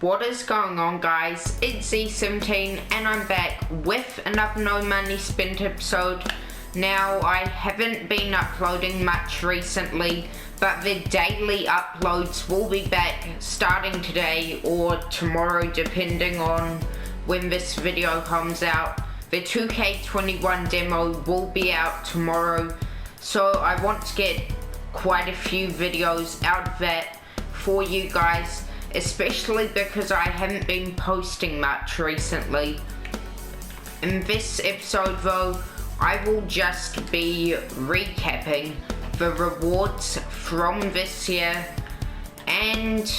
What is going on, guys? It's Z17 and I'm back with another No Money Spent episode. Now, I haven't been uploading much recently, but the daily uploads will be back starting today or tomorrow, depending on when this video comes out. The 2K21 demo will be out tomorrow, so I want to get quite a few videos out of that for you guys, especially because I haven't been posting much recently. In this episode though, I will just be recapping the rewards from this year, and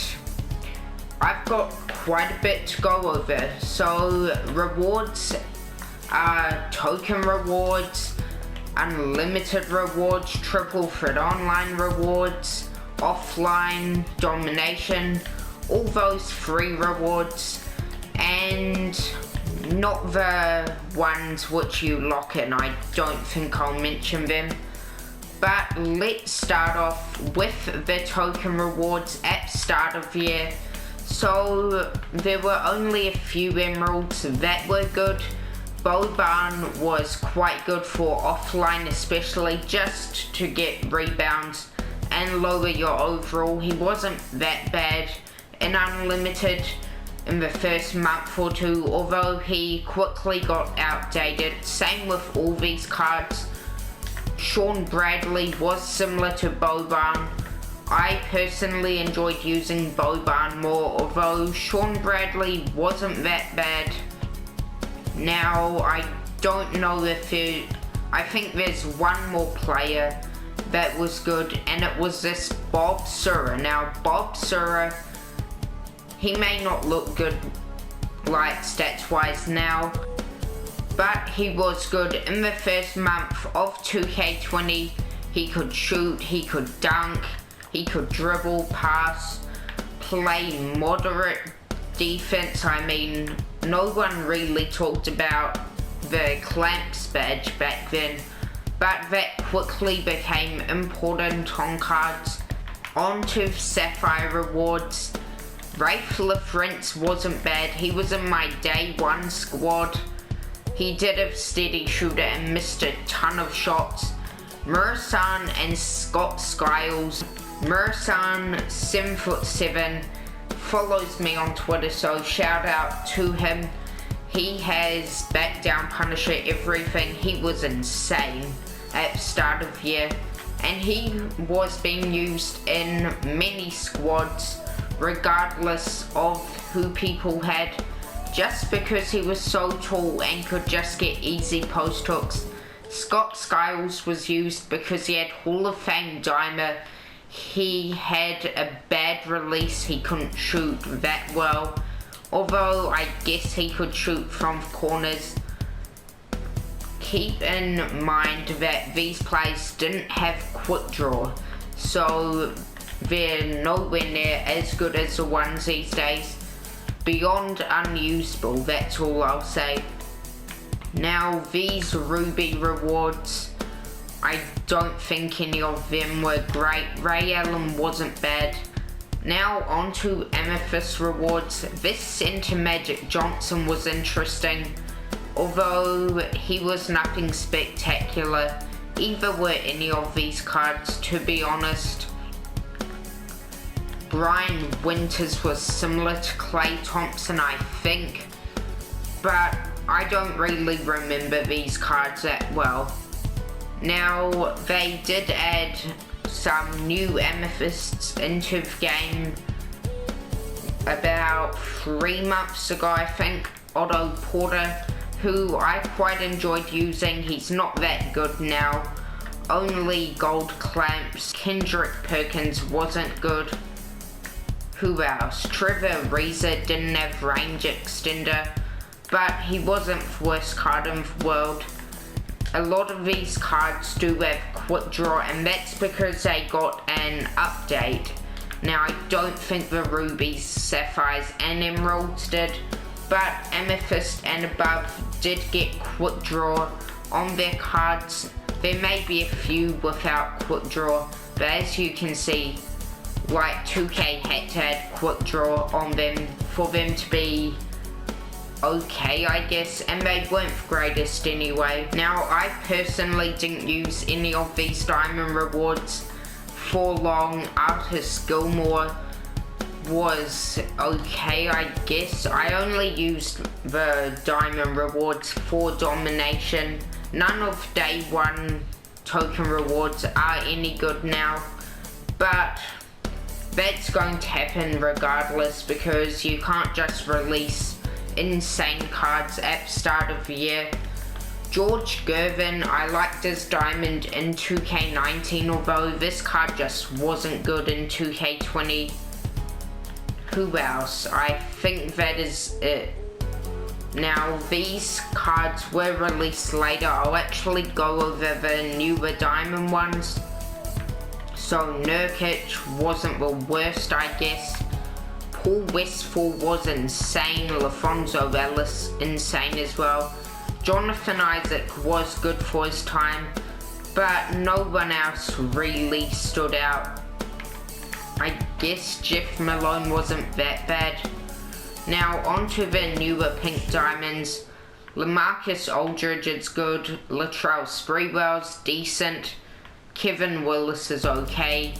I've got quite a bit to go over. So rewards are token rewards, unlimited rewards, triple threat online rewards, offline domination, all those free rewards, and not the ones which you lock in. I don't think I'll mention them. But let's start off with the token rewards at start of year. So there were only a few emeralds that were good. Boban was quite good for offline, especially just to get rebounds and lower your overall. He wasn't that bad in unlimited in the first month or two, although he quickly got outdated. Same with all these cards. Sean Bradley was similar to Boban. I personally enjoyed using Boban more, although Sean Bradley wasn't that bad. Now, I don't know if I think there's one more player that was good, and it was this Bob Sura. Now, Bob Sura, he may not look good like stats-wise now, but he was good in the first month of 2K20. He could shoot, he could dunk, he could dribble, pass, play moderate defense. I mean, no one really talked about the Clamps badge back then, but that quickly became important on cards. On to Sapphire rewards. Rafe LaFrance wasn't bad. He was in my day one squad. He did a steady shooter and missed a ton of shots. Mursan and Scott Skiles. Mursan, 7'7", follows me on Twitter, so shout out to him. He has back down Punisher everything. He was insane at the start of year, and he was being used in many squads regardless of who people had, just because he was so tall and could just get easy post hooks. Scott Skiles was used because he had Hall of Fame dimer. He had a bad release, he couldn't shoot that well, although I guess he could shoot from corners. Keep in mind that these players didn't have quick draw, so they're nowhere near as good as the ones these days. Beyond unusable, that's all I'll say. Now, these Ruby rewards, I don't think any of them were great. Ray Allen wasn't bad. Now on to Amethyst rewards. This Center Magic Johnson was interesting, although he was nothing spectacular. Either were any of these cards, to be honest. Brian Winters was similar to Klay Thompson, I think, but I don't really remember these cards that well. Now, they did add some new Amethysts into the game about 3 months ago, I think. Otto Porter, who I quite enjoyed using. He's not that good now. Only gold clamps. Kendrick Perkins wasn't good. Who else? Trevor Reza didn't have range extender, but he wasn't the worst card in the world. A lot of these cards do have quick draw, and that's because they got an update. Now, I don't think the Rubies, Sapphires and Emeralds did, but Amethyst and above did get quick draw on their cards. There may be a few without quick draw, but as you can see, like 2K had to add quick draw on them for them to be okay, I guess, and they weren't the greatest anyway. Now, I personally didn't use any of these diamond rewards for long. Artist Gilmore was okay, I guess. I only used the diamond rewards for domination. None of day one token rewards are any good now, but that's going to happen regardless because you can't just release insane cards at the start of the year. George Gervin, I liked his diamond in 2K19, although this card just wasn't good in 2K20. Who else? I think that is it. Now, these cards were released later. I'll actually go over the newer diamond ones. So Nurkic wasn't the worst, I guess. Paul Westphal was insane. LaFonso Ellis, insane as well. Jonathan Isaac was good for his time, but no one else really stood out. I guess Jeff Malone wasn't that bad. Now onto the newer pink diamonds. Lamarcus Aldridge is good. Latrell Sprewell's decent. Kevin Willis is okay.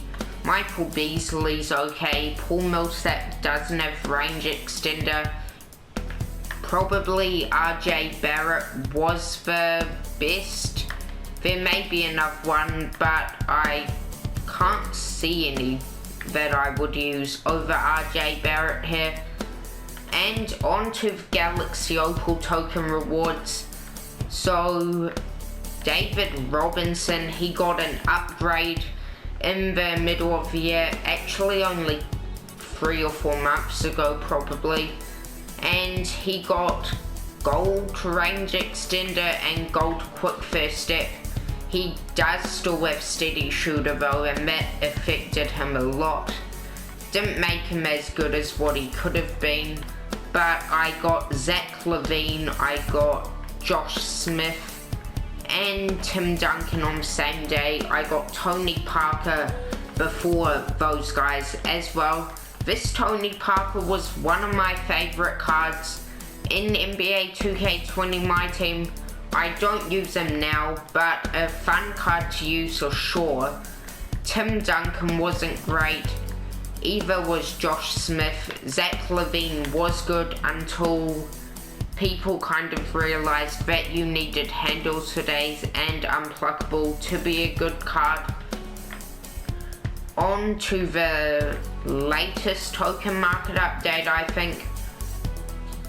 Michael Beasley's okay. Paul Millsap doesn't have range extender. Probably RJ Barrett was the best. There may be another one, but I can't see any that I would use over RJ Barrett here. And on to the Galaxy Opal token rewards. So David Robinson, he got an upgrade in the middle of the year, actually only 3 or 4 months ago probably, and he got gold range extender and gold quick first step. He does still have steady shooter though, and that affected him a lot. Didn't make him as good as what he could have been, but I got Zach LaVine, I got Josh Smith, and Tim Duncan on the same day. I got Tony Parker before those guys as well. This Tony Parker was one of my favorite cards in NBA 2K20 MyTeam. I don't use him now, but a fun card to use for sure. Tim Duncan wasn't great, either was Josh Smith. Zach LaVine was good until people kind of realized that you needed handles for days and unpluckable to be a good card. On to the latest token market update, I think.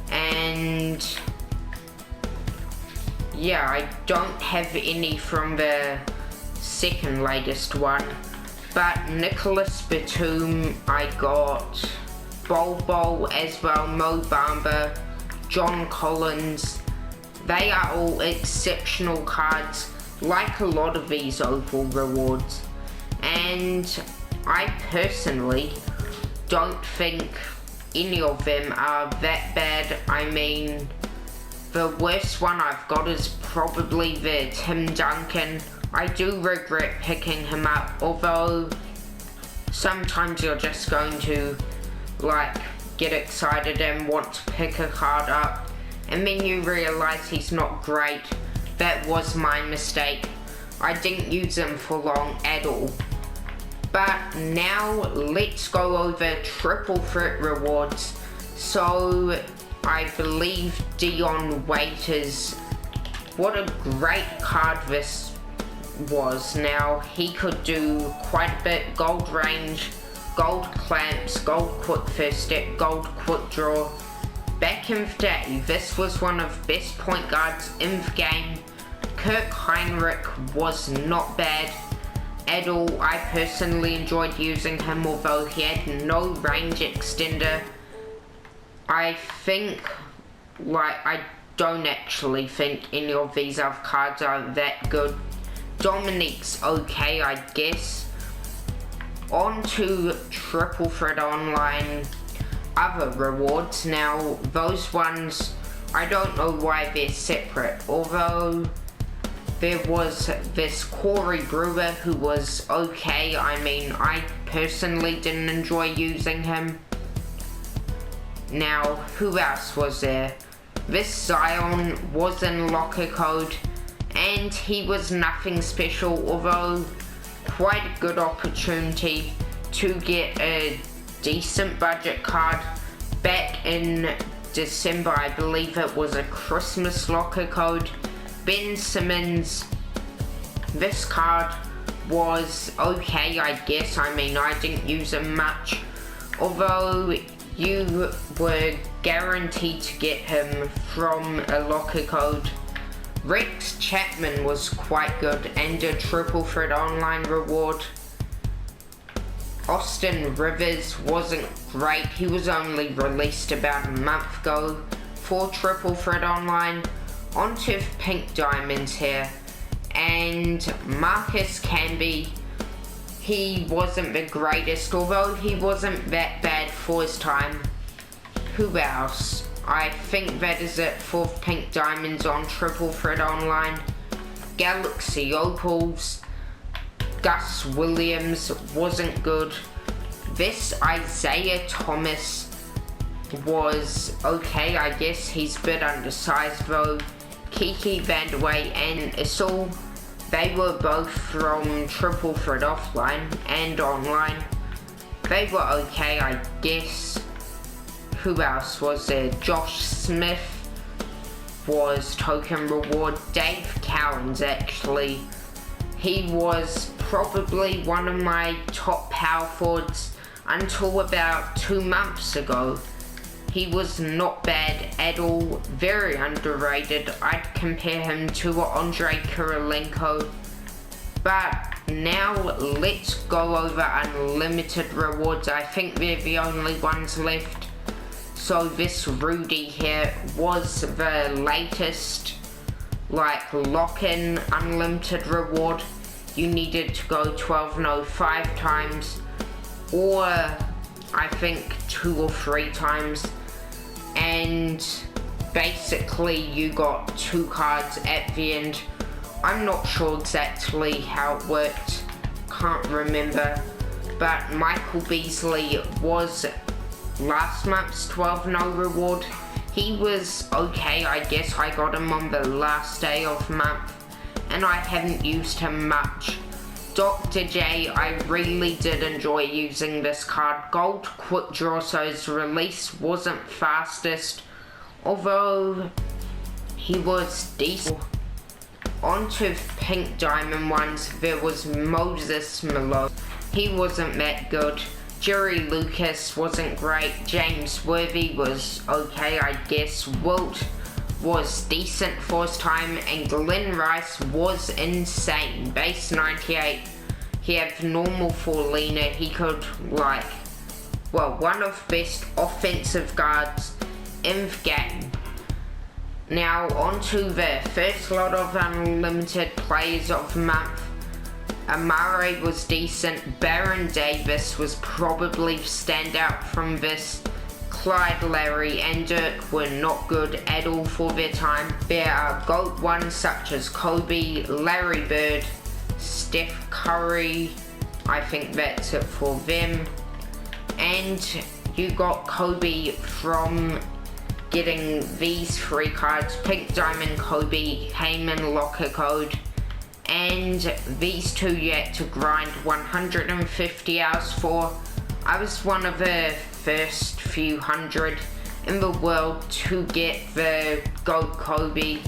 And yeah, I don't have any from the second latest one. But Nicholas Batum, I got Bol as well, Mo Bamba, John Collins. They are all exceptional cards, like a lot of these Opal rewards. And I personally don't think any of them are that bad. I mean, the worst one I've got is probably the Tim Duncan. I do regret picking him up, although sometimes you're just going to like get excited and want to pick a card up, and then you realize he's not great. That was my mistake. I didn't use him for long at all. But now let's go over triple threat rewards. So I believe Dion Waiters, what a great card this was. Now he could do quite a bit. Gold range, gold clamps, gold quick first step, gold quick draw. Back in the day, this was one of the best point guards in the game. Kirk Heinrich was not bad at all. I personally enjoyed using him, although he had no range extender. I don't actually think any of these other cards are that good. Dominique's okay, I guess. On to Triple Threat Online other rewards. Now, those ones, I don't know why they're separate, although there was this Corey Brewer who was okay. I mean, I personally didn't enjoy using him. Now, who else was there? This Zion was in locker code, and he was nothing special, although quite a good opportunity to get a decent budget card. Back in December, I believe it was a Christmas locker code. Ben Simmons, this card was okay, I guess. I mean, I didn't use him much, although you were guaranteed to get him from a locker code. Rex Chapman was quite good and a triple threat online reward. Austin Rivers wasn't great. He was only released about a month ago for triple threat online. Onto pink diamonds here. And Marcus Camby, he wasn't the greatest, although he wasn't that bad for his time. Who else? I think that is it for pink diamonds on triple threat online. Galaxy Opals, Gus Williams wasn't good. This Isaiah Thomas was okay, I guess. He's a bit undersized though. Kiki Vandeweghe and Issel, they were both from triple threat offline and online. They were okay, I guess. Who else was there? Josh Smith was token reward. Dave Cowens, actually, he was probably one of my top power forwards until about 2 months ago. He was not bad at all, very underrated. I'd compare him to Andre Kirilenko. But now let's go over unlimited rewards. I think they're the only ones left. So this Rudy here was the latest, like, lock-in unlimited reward. You needed to go 12 no 5 times, or I think 2 or 3 times, and basically you got 2 cards at the end. I'm not sure exactly how it worked, can't remember, but Michael Beasley was last month's 12 no reward. He was okay, I guess. I got him on the last day of month, and I haven't used him much. Dr. J, I really did enjoy using this card. Gold Quick Draw, so his release wasn't fastest, although he was decent. Onto pink diamond ones, there was Moses Malone. He wasn't that good. Jerry Lucas wasn't great. James Worthy was okay, I guess. Wilt was decent for his time, and Glenn Rice was insane. Base 98. He had normal for Lena. He could, like, well, one of the best offensive guards in the game. Now onto the first lot of unlimited players of the month. Amare was decent. Baron Davis was probably standout from this. Clyde, Larry, and Dirk were not good at all for their time. There are GOAT ones such as Kobe, Larry Bird, Steph Curry. I think that's it for them. And you got Kobe from getting these 3 cards. Pink Diamond Kobe, Heyman Locker Code. And these 2 yet to grind 150 hours for. I was one of the first few hundred in the world to get the Gold Kobe,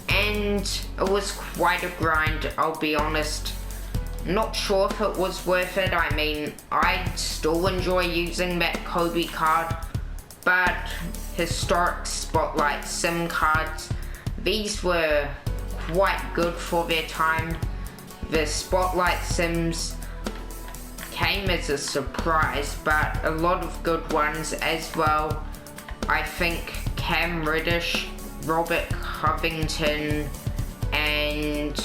and it was quite a grind, I'll be honest. Not sure if it was worth it. I mean, I still enjoy using that Kobe card, but historic Spotlight Sim cards, these were quite good for their time. The Spotlight Sims came as a surprise, but a lot of good ones as well. I think Cam Reddish, Robert Covington, and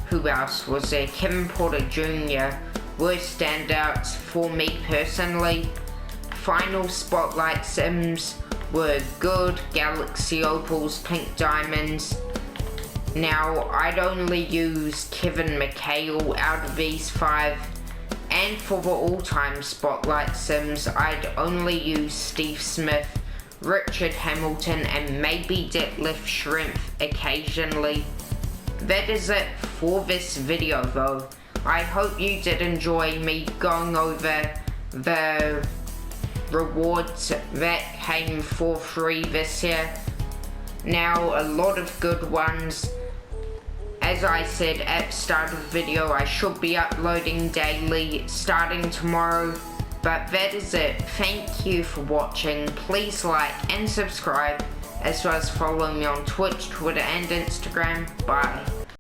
who else was there? Kevin Porter Jr. were standouts for me personally. Final Spotlight Sims were good. Galaxy Opals, Pink Diamonds. Now, I'd only use Kevin McHale out of these 5, And for the all-time spotlight sims, I'd only use Steve Smith, Richard Hamilton, and maybe Detlef Shrimp occasionally. That is it for this video though. I hope you did enjoy me going over the rewards that came for free this year. Now, a lot of good ones. As I said at the start of the video, I should be uploading daily starting tomorrow. But that is it. Thank you for watching. Please like and subscribe, as well as follow me on Twitch, Twitter and Instagram. Bye.